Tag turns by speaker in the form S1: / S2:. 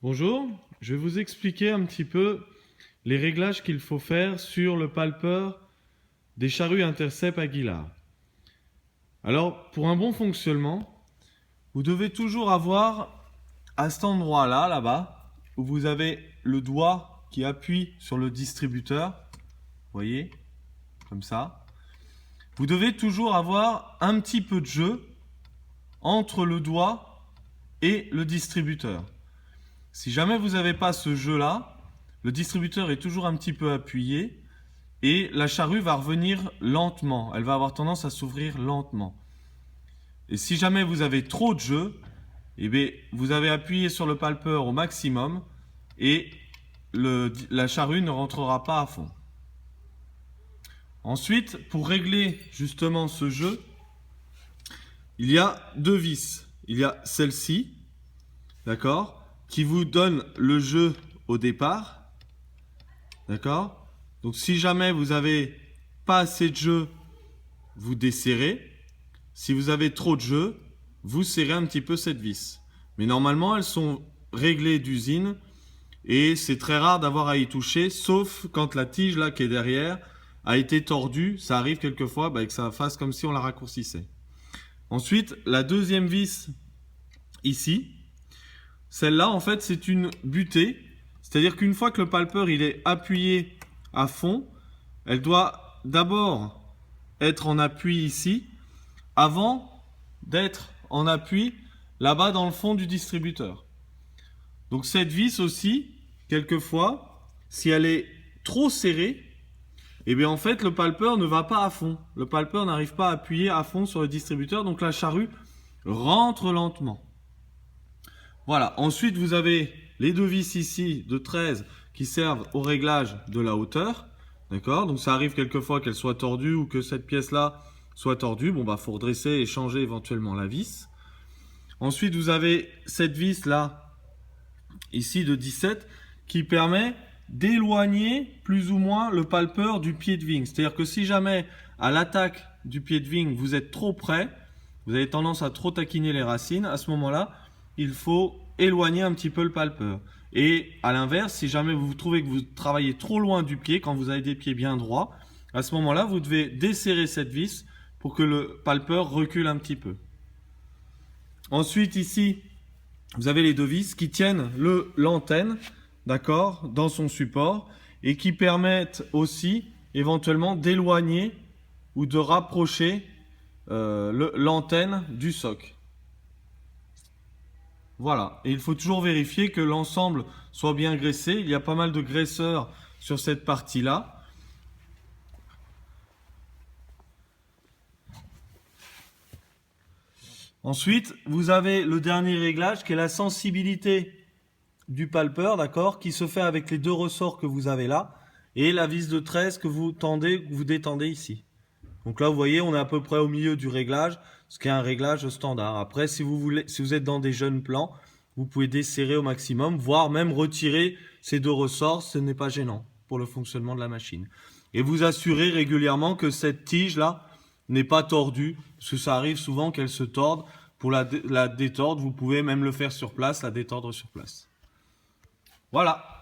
S1: Bonjour, je vais vous expliquer un petit peu les réglages qu'il faut faire sur le palpeur des charrues Intercept Aguilar. Alors, pour un bon fonctionnement, vous devez toujours avoir à cet endroit-là, là-bas, où vous avez le doigt qui appuie sur le distributeur, vous voyez, comme ça. Vous devez toujours avoir un petit peu de jeu entre le doigt et le distributeur. Si jamais vous n'avez pas ce jeu-là, le distributeur est toujours un petit peu appuyé et la charrue va revenir lentement. Elle va avoir tendance à s'ouvrir lentement. Et si jamais vous avez trop de jeu, eh bien, vous avez appuyé sur le palpeur au maximum et la charrue ne rentrera pas à fond. Ensuite, pour régler justement ce jeu, il y a deux vis. Il y a celle-ci, d'accord, qui vous donne le jeu au départ. D'accord? Donc si jamais vous n'avez pas assez de jeu, vous desserrez. Si vous avez trop de jeu, vous serrez un petit peu cette vis. Mais normalement, elles sont réglées d'usine et c'est très rare d'avoir à y toucher, sauf quand la tige là qui est derrière a été tordue. Ça arrive quelquefois que ça fasse comme si on la raccourcissait. Ensuite, la deuxième vis ici, celle-là, en fait, c'est une butée. C'est-à-dire qu'une fois que le palpeur il est appuyé à fond, elle doit d'abord être en appui ici, avant d'être en appui là-bas dans le fond du distributeur. Donc cette vis aussi, quelquefois, si elle est trop serrée, eh bien en fait le palpeur ne va pas à fond. Le palpeur n'arrive pas à appuyer à fond sur le distributeur, donc la charrue rentre lentement. Voilà, ensuite vous avez les deux vis ici de 13 qui servent au réglage de la hauteur. D'accord? Donc ça arrive quelquefois qu'elle soit tordue ou que cette pièce-là soit tordue. Bon, faut redresser et changer éventuellement la vis. Ensuite, vous avez cette vis-là, ici de 17, qui permet d'éloigner plus ou moins le palpeur du pied de vigne. C'est-à-dire que si jamais à l'attaque du pied de vigne, vous êtes trop près, vous avez tendance à trop taquiner les racines, à ce moment-là, il faut éloigner un petit peu le palpeur. Et à l'inverse, si jamais vous trouvez que vous travaillez trop loin du pied, quand vous avez des pieds bien droits, à ce moment-là, vous devez desserrer cette vis pour que le palpeur recule un petit peu. Ensuite, ici, vous avez les deux vis qui tiennent l'antenne, d'accord, dans son support et qui permettent aussi éventuellement d'éloigner ou de rapprocher l'antenne du soc. Voilà, et il faut toujours vérifier que l'ensemble soit bien graissé. Il y a pas mal de graisseurs sur cette partie-là. Ensuite, vous avez le dernier réglage qui est la sensibilité du palpeur, d'accord, qui se fait avec les deux ressorts que vous avez là et la vis de 13 que vous tendez, que vous détendez ici. Donc là, vous voyez, on est à peu près au milieu du réglage, ce qui est un réglage standard. Après, si vous êtes dans des jeunes plans, vous pouvez desserrer au maximum, voire même retirer ces deux ressorts, ce n'est pas gênant pour le fonctionnement de la machine. Et vous assurez régulièrement que cette tige-là n'est pas tordue, parce que ça arrive souvent qu'elle se torde. Pour la détordre, vous pouvez même le faire sur place, la détordre sur place. Voilà.